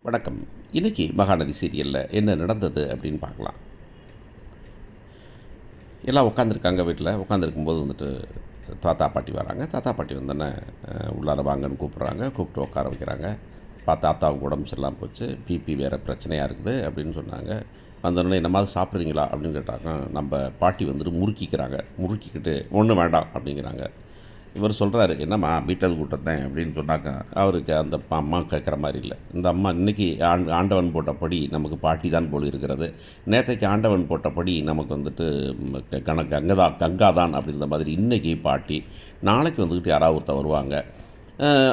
வணக்கம். இன்றைக்கி மகாநதி சீரியலில் என்ன நடந்தது அப்படின்னு பார்க்கலாம். எல்லாம் உட்காந்துருக்காங்க வீட்டில். உட்காந்துருக்கும்போது வந்துட்டு தாத்தா பாட்டி வராங்க. தாத்தா பாட்டி வந்தோடனே உள்ளார வாங்கன்னு கூப்பிட்றாங்க. கூப்பிட்டு உட்கார வைக்கிறாங்க. தாத்தாவுக்கு உடம்பு சரியில்லாமல் போச்சு, பிபி வேறு பிரச்சனையாக இருக்குது அப்படின்னு சொன்னாங்க. வந்தோடனே என்னமாவது சாப்பிட்றீங்களா அப்படின்னு கேட்டாங்க. நம்ம பாட்டி வந்துட்டு முறுக்கிக்கிட்டு ஒன்றும் வேண்டாம் அப்படிங்கிறாங்க. இவர் சொல்கிறாரு, என்னம்மா வீட்டில் கூட்டத்தேன் அப்படின்னு சொன்னாக்க, அவருக்கு அந்த அம்மா கேட்குற மாதிரி இல்லை. இந்த அம்மா இன்றைக்கி ஆண்டவன் போட்டபடி நமக்கு பாட்டி தான் போல் இருக்கிறது. நேற்றைக்கு ஆண்டவன் போட்டபடி நமக்கு வந்துட்டு கங்காதான் அப்படின்ற மாதிரி இன்றைக்கி பாட்டி. நாளைக்கு வந்துக்கிட்டு யாராவது ஒருத்தர் வருவாங்க.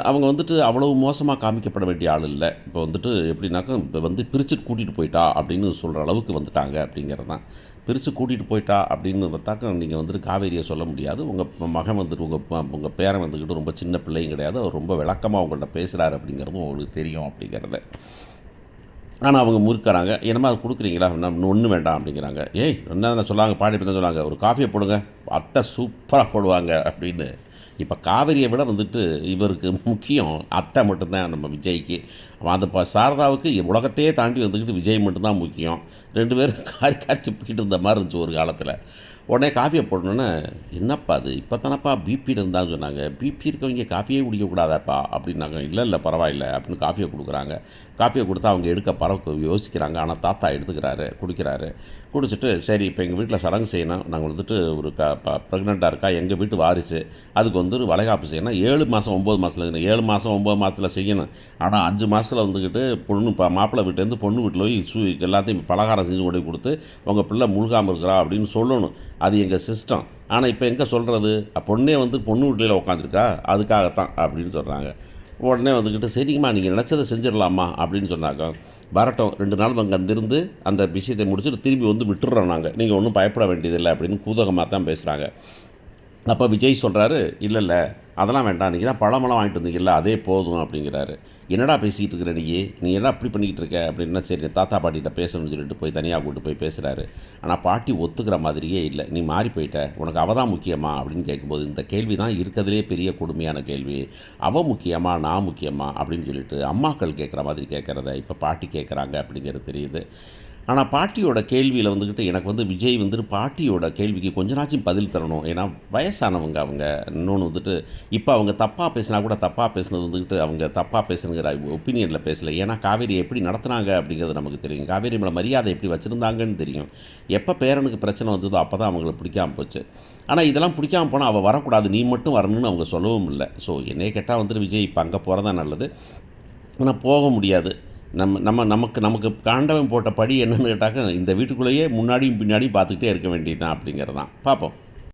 அவங்க வந்துட்டு அவ்வளவு மோசமாக காமிக்கப்பட வேண்டிய ஆள் இல்லை. இப்போ வந்துட்டு எப்படின்னாக்கா, இப்போ வந்து பிரிச்சுட்டு கூட்டிகிட்டு போயிட்டா அப்படின்னு சொல்கிற அளவுக்கு வந்துட்டாங்க அப்படிங்கிறது தான். பிரித்து கூட்டிகிட்டு போயிட்டா அப்படின்னு பார்த்தாக்கா, நீங்கள் வந்துட்டு காவேரியை சொல்ல முடியாது. உங்கள் மகன் வந்துட்டு உங்கள் பேரன் வந்துக்கிட்டு ரொம்ப சின்ன பிள்ளையும் கிடையாது. அவர் ரொம்ப விளக்கமாக உங்கள்கிட்ட பேசுகிறாரு அப்படிங்கிறதும் உங்களுக்கு தெரியும் அப்படிங்கிறத. ஆனால் அவங்க முறுக்கிறாங்க. என்னமா அது கொடுக்குறீங்களா? நம்ம ஒன்றும் வேண்டாம் அப்படிங்கிறாங்க. ஏய் என்ன சொல்லாங்க, பாடி தான் சொன்னாங்க, ஒரு காஃபியை போடுங்க, அத்தை சூப்பராக போடுவாங்க அப்படின்னு. இப்போ காவேரியை விட வந்துட்டு இவருக்கு முக்கியம் அத்தை மட்டும்தான் நம்ம விஜய்க்கு. அந்த சாரதாவுக்கு உலகத்தையே தாண்டி வந்துக்கிட்டு விஜய் மட்டும்தான் முக்கியம். 2 பேரும் காரி துப்பிக்கிட்டு இருந்த மாதிரி இருந்துச்சு ஒரு காலத்தில். உடனே காஃபியை போடணுன்னு, என்னப்பா அது இப்போ தானப்பா பிபி இருந்தான்னு சொன்னாங்க. பிபி இருக்கவங்க காஃபியே குடிக்கக்கூடாதாப்பா அப்படின்னாங்க. இல்லை பரவாயில்ல அப்படின்னு காஃபியை கொடுக்குறாங்க. காஃபியை கொடுத்தா அவங்க எடுக்க யோசிக்கிறாங்க. ஆனால் தாத்தா எடுத்துக்கிறாரு, குடிக்கிறாரு. குடிச்சிட்டு, சரி இப்போ எங்கள் வீட்டில் சடங்கு செய்யணும், நாங்கள் வந்துட்டு ஒரு ப்ரெக்னெண்ட்டாக இருக்கா, எங்கள் வீட்டு வாரிசு, அதுக்கு வந்து ஒரு வளைகாப்பு செய்யணும். 7 மாதம் 9 மாதத்தில் 7 மாதம் 9 மாதத்தில் செய்யணும். ஆனால் 5 மாதத்தில் வந்துக்கிட்டு மாப்பிள்ளை வீட்டிலேருந்து பொண்ணு வீட்டில் போய் எல்லாத்தையும் பலகாரம் செஞ்சு கொண்டு கொடுத்து உங்கள் பிள்ளை முழுகாமல் இருக்கிறா அப்படின்னு சொல்லணும். அது எங்கள் சிஸ்டம். ஆனால் இப்போ எங்கே சொல்கிறது, பொண்ணே வந்து பொண்ணு வீட்டில் உட்காந்துருக்கா, அதுக்காகத்தான் அப்படின்னு சொல்கிறாங்க. உடனே வந்துக்கிட்டு, சரிங்கம்மா நீங்கள் நினச்சதை செஞ்சிடலாமா அப்படின்னு சொன்னாங்க. வரட்டும், 2 நாள் அங்கே அங்கிருந்து அந்த விஷயத்தை முடிச்சுட்டு திரும்பி வந்து விட்டுறோம் நாங்கள், நீங்கள் ஒன்றும் பயப்பட வேண்டியதில்லை அப்படின்னு கூதகமாக தான் பேசுகிறாங்க. அப்போ விஜய் சொல்கிறாரு, இல்லை அதெல்லாம் வேண்டாம், நீங்கள் தான் பழமெல்லாம் வாங்கிட்டு வந்தீங்கல்ல அதே போதும் அப்படிங்கிறாரு. என்னடா பேசிகிட்டு இருக்கிற நீ என்ன அப்படி பண்ணிக்கிட்டு இருக்க அப்படின்னா, சரி தாத்தா பாட்டிகிட்ட பேசணும்னு சொல்லிட்டு போய் தனியாக கூப்பிட்டு போய் பேசுகிறாரு. ஆனால் பாட்டி ஒத்துக்கிற மாதிரியே இல்லை. நீ மாறி போயிட்ட, உனக்கு அவள் தான் முக்கியமா அப்படின்னு கேட்கும்போது, இந்த கேள்வி தான் இருக்கிறதுலே பெரிய கொடுமையான கேள்வி. அவள் முக்கியமா நான் முக்கியமா அப்படின்னு சொல்லிட்டு அம்மாக்கள் கேட்குற மாதிரி கேட்குறத இப்போ பாட்டி கேட்குறாங்க அப்படிங்கிறது தெரியுது. ஆனால் பாட்டியோட கேள்வியில் வந்துக்கிட்டு எனக்கு வந்து விஜய் வந்துட்டு பாட்டியோட கேள்விக்கு கொஞ்ச நாச்சும் பதில் தரணும். ஏன்னா வயசானவங்க அவங்க. இன்னொன்று வந்துட்டு இப்போ அவங்க தப்பாக பேசினா கூட தப்பாக பேசுனது வந்துக்கிட்டு அவங்க தப்பாக பேசுனுங்கிற ஒப்பீனியனில் பேசலை. ஏன்னா காவேரி எப்படி நடத்துனாங்க அப்படிங்கிறது நமக்கு தெரியும். காவேரி மேலே மரியாதை எப்படி வச்சுருந்தாங்கன்னு தெரியும். எப்போ பேரனுக்கு பிரச்சனை வந்ததோ அப்போ தான் அவங்களுக்கு பிடிக்காமல் போச்சு. ஆனால் இதெல்லாம் பிடிக்காமல் போனால் அவள் வரக்கூடாது, நீ மட்டும் வரணும்னு அவங்க சொல்லவும் இல்லை. ஸோ என்னையே கேட்டால் வந்துட்டு விஜய் இப்போ அங்கே போகிறதா நல்லது. ஆனால் போக முடியாது. நமக்கு ஆண்டவன் போட்ட படி என்னன்னு கேட்டாக்க, இந்த வீட்டுக்குள்ளேயே முன்னாடியும் பின்னாடியும் பார்த்துக்கிட்டே இருக்க வேண்டியது தான் அப்படிங்கிறது தான். பார்ப்போம்.